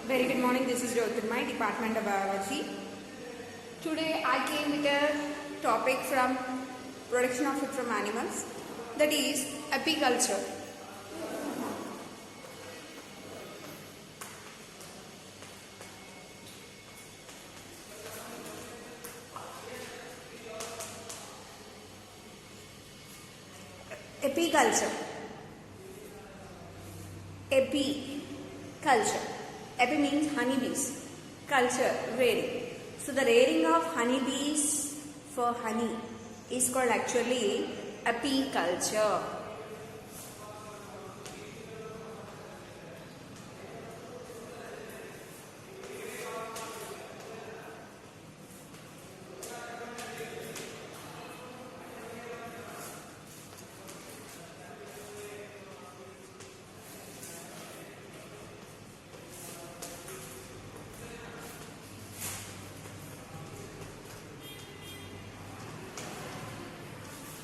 Very good morning. This is Jyotirmay, Department of Biology. Today I came with a topic from production of food from animals, that is apiculture. Apiculture. Apiculture. Api means honeybees. Culture, rearing. So the rearing of honeybees for honey is called actually apiculture.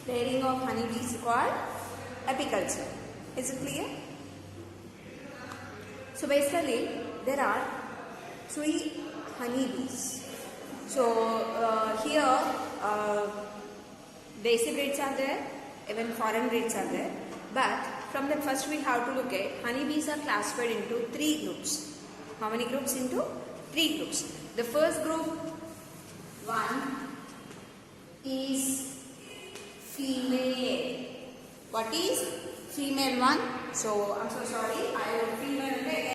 Rearing of honeybees is called apiculture. Is it clear? So basically there are 3 honeybees. So here basic breeds are there, even foreign breeds are there. But from that first we have to look at honeybees are classified into 3 groups. How many groups? Into 3 groups. The first group 1 is female. What is female one? So I'm so sorry, I will female again.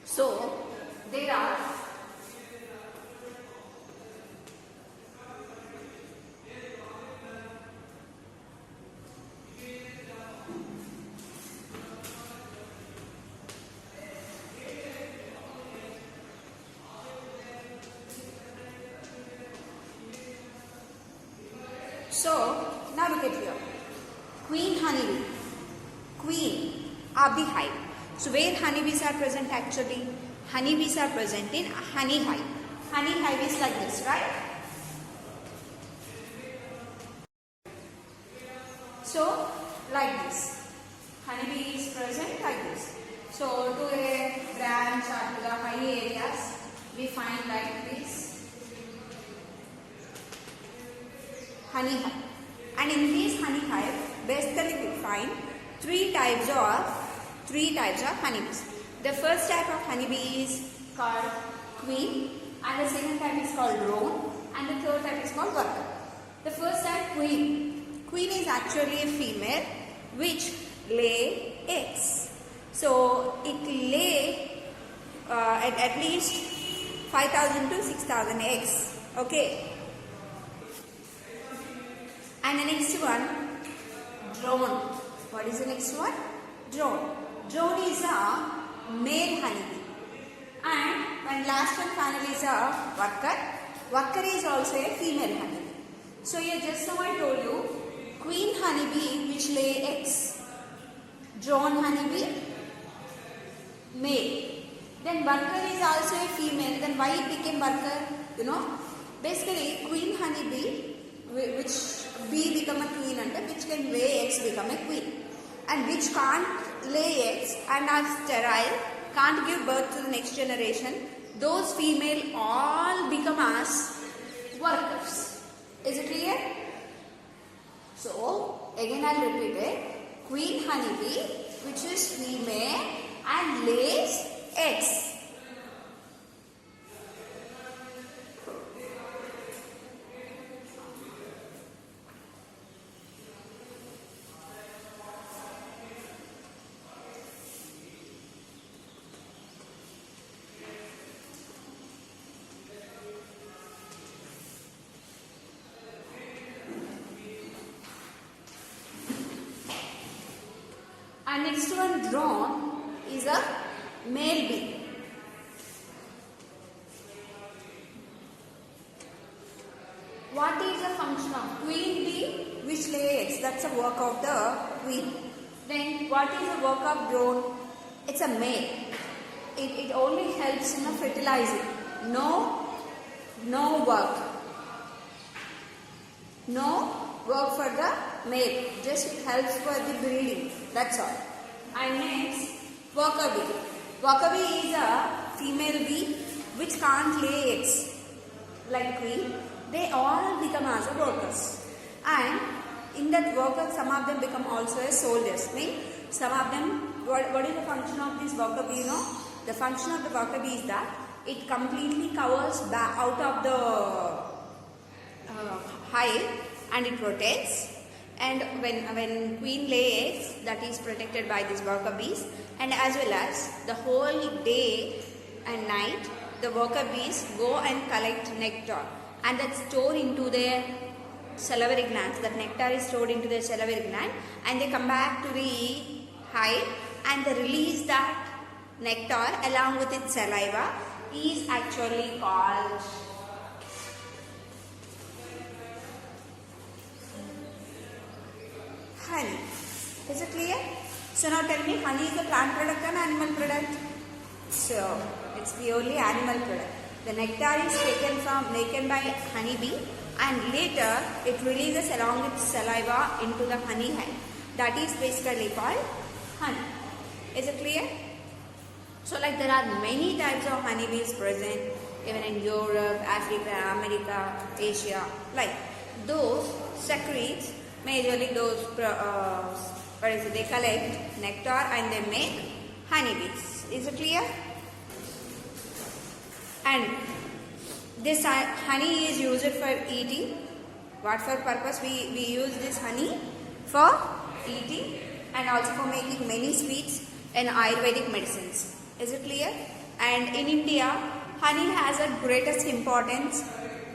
So there are now look at here. Queen honeybee. Queen of the hive. So where honeybees are present actually? Honeybees are present in honey hive. Honey hive is like this, right? So like this. Honeybee is present like this. So to a branch or to the high areas we find like this honey hive. And in this honey hive, basically we find 3 types of honeybees. The first type of honeybee is called queen, and the second type is called drone, and the third type is called worker. The first type, queen. Queen is actually a female which lay eggs. So it lay at least 5,000 to 6,000 eggs. Okay. And the next one, drone. What is the next one? Drone. Drone is a male honeybee. And when last one finally is a worker. Worker is also a female honeybee. So here just now I told you, queen honeybee which lay eggs. Drone honeybee, male. Then worker is also a female. Then why it became worker? You know, basically queen honeybee, which bee become a queen and which can lay eggs become a queen, and which can't lay eggs and are sterile, can't give birth to the next generation, those female all become as workers. Is it clear? So again I'll repeat it. Queen honeybee which is female and lays eggs. And next one, drone, is a male bee. What is the function of queen bee which lay eggs? That's the work of the queen. Then what is the work of drone? It's a male. It only helps in the fertilizing. No work. No work for the male, just it helps for the breeding, that's all. And next, worker bee. Worker bee is a female bee which can't lay eggs like queen. They all become as a workers, and in that workers some of them become also as soldiers. Mean some of them, what is the function of this worker bee? You know, the function of the worker bee is that it completely covers back out of the hive and it rotates. And when queen lay eggs, that is protected by these worker bees, and as well as the whole day and night the worker bees go and collect nectar, and that's stored into their salivary glands. That nectar is stored into their salivary gland, and they come back to the hive and they release that nectar along with its saliva is actually called honey. Is it clear? So now tell me, honey is a plant product or animal product? So it's purely animal product. The nectar is taken by honeybee, and later it releases along with saliva into the honey hive. That is basically called honey. Is it clear? So like there are many types of honeybees present even in Europe, Africa, America, Asia. Like those secretes, majorly those they collect nectar and they make honeybees. Is it clear? And this honey is used for eating. What for purpose we use this honey? For eating, and also for making many sweets and Ayurvedic medicines. Is it clear? And in India, honey has a greatest importance,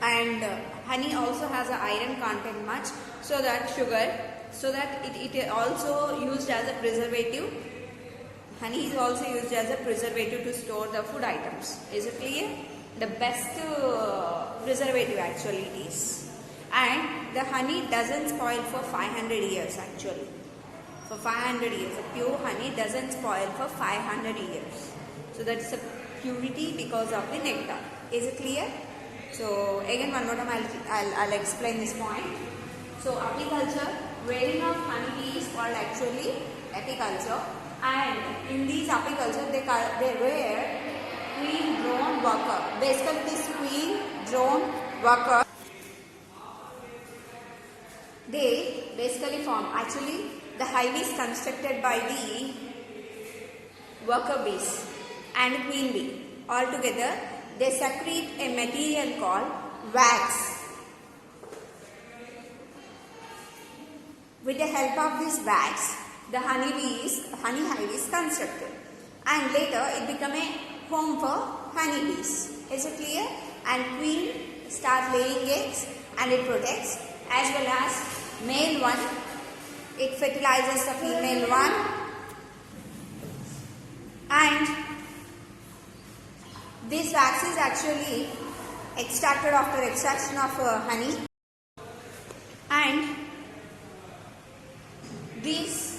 and honey also has an iron content much, so that it also used as a preservative. Honey is also used as a preservative to store the food items. Is it clear? The best preservative actually it is. And the honey doesn't spoil for 500 years actually. For 500 years. The pure honey doesn't spoil for 500 years. So that's a purity because of the nectar. Is it clear? So again one more time I'll explain this point. So apiculture, rearing of honeybee is called actually apiculture. And in these apiculture they rear queen drone worker. Basically this queen drone worker, they basically form, actually the hive is constructed by the worker bees and queen bee. All together they secrete a material called wax. With the help of this wax, the honey hive is constructed, and later it become a home for honeybees. Is it clear? And queen start laying eggs and it protects, as well as male one, it fertilizes the female one, and this wax is actually extracted after extraction of honey, and this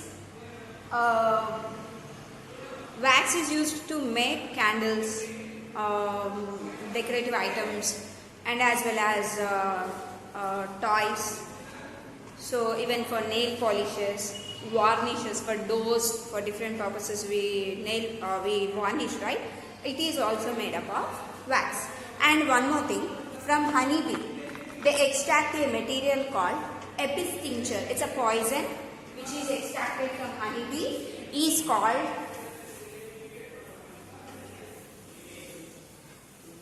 wax is used to make candles, decorative items, and as well as toys. So even for nail polishes, varnishes for doors, for different purposes we varnish, right? It is also made up of wax. And one more thing, from honeybee, they extract a material called Apis tincture. It's a poison which is extracted from honeybee, is called.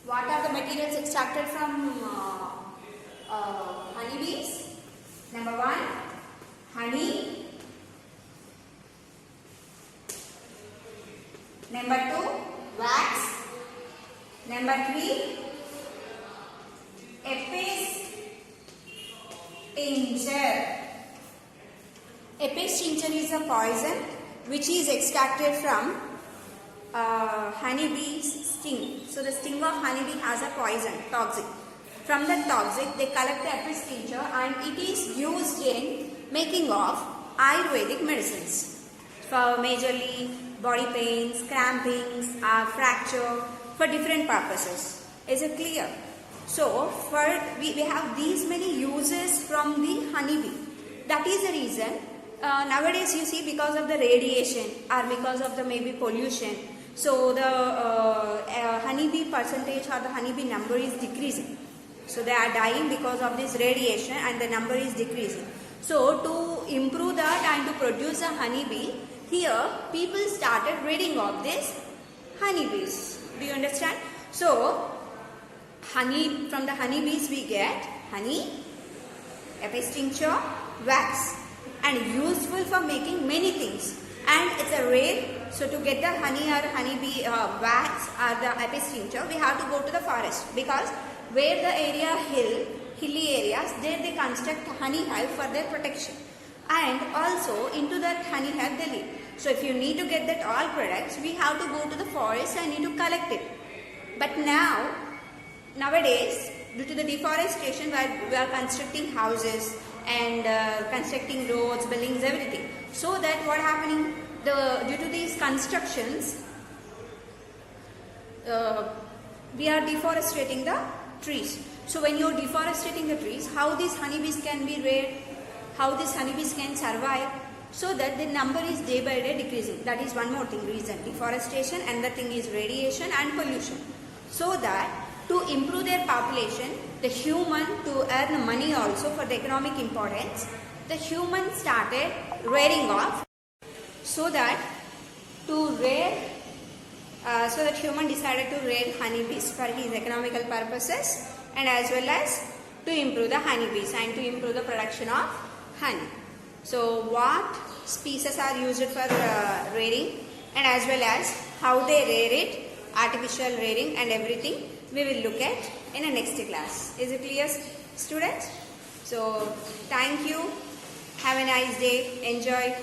What are the materials extracted from honeybees? Number 1, honey. Number 2, wax. Number 3, Apis tincture. Apis tincture is a poison which is extracted from honeybee's sting. So the sting of honeybee has a poison, toxic. From that toxic, they collect the Apis tincture, and it is used in making of Ayurvedic medicines for majorly body pains, crampings, fracture, for different purposes. Is it clear? So we have these many uses from the honeybee. That is the reason nowadays you see, because of the radiation or because of the maybe pollution, So the honeybee percentage or the honeybee number is decreasing. So they are dying because of this radiation and the number is decreasing. So to improve that and to produce a honeybee, here people started breeding of these honeybees. Do you understand? So honey, from the honeybees we get honey, apis tincture, wax, and useful for making many things. And it's a rare, so to get the honey or honeybee wax or the apis tincture, we have to go to the forest, because where the area hilly areas, there they construct honey hive for their protection. And also into that honey hive they live. So if you need to get that all products, we have to go to the forest and need to collect it. But nowadays, due to the deforestation, we are constructing houses and constructing roads, buildings, everything. So that what happening, due to these constructions, we are deforesting the trees. So when you are deforesting the trees, how these honeybees can be reared, how these honeybees can survive, so that the number is day by day decreasing. That is one more thing, reason, deforestation, and the thing is radiation and pollution. So that to improve their population, the human, to earn money also for the economic importance, the human started rearing off, so that human decided to rear honeybees for his economical purposes, and as well as to improve the honeybees and to improve the production of honey. So what species are used for rearing, and as well as how they rear it, artificial rearing and everything, we will look at in the next class. Is it clear, students? So thank you. Have a nice day. Enjoy.